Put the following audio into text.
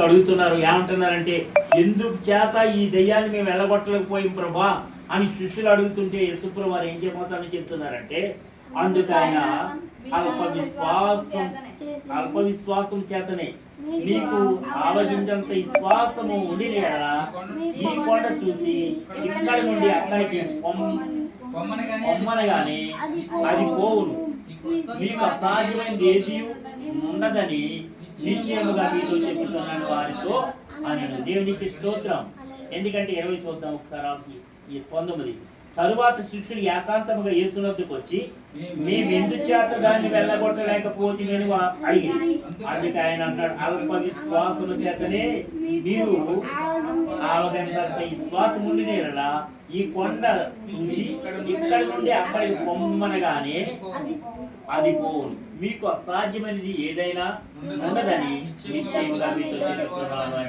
అడుగుతున్నారు. ఏమంటున్నారంటే, ఎందుకు చేత ఈ దెయ్యాన్ని మేము వెళ్ళగొట్టలేకపోయాం ప్రభా అని శిష్యులు అడుగుతుంటే యేసుప్రభు వారు ఏం చేయబోతారని చెప్తున్నారంటే, అందుకైన అల్ప విశ్వాసం చేతనే మీకు ఆలోచించేంత విశ్వాసము ఉండి లేదా ఈ కొండ చూసి ఇక్కడ నుండి అక్కడికి పొమ్మనగానే అది పోవును, మీకు అసాధ్యమైనది ఏది ఉండదని నిశ్చయముగా మీతో చెప్పుతున్నాను వారితో అన్నాడు. దేవునికి స్తోత్రం. ఎందుకంటే 20 చూద్దాం ఒకసారి. 19 తరువాత శిష్యులు ఏకాంతముగా యేసునొద్దకు వచ్చి, మేము ఎందుచేత దాన్ని వెళ్ళగొట్టలేకపోతే నేను అడిగి. అందుకే ఆయన అంటాడు, అల్ప విశ్వాసము చేతనే మీరు ఆవగంత విశ్వాసం ఉండినేలా ఈ కొండ చూసి ఇక్కడ నుండి అక్కడికి పొమ్మనగానే అది పోవును, మీకు అసాధ్యమైనది ఏదైనా ఉండదని నిశ్చయముగా మీతో చెప్తున్నాను.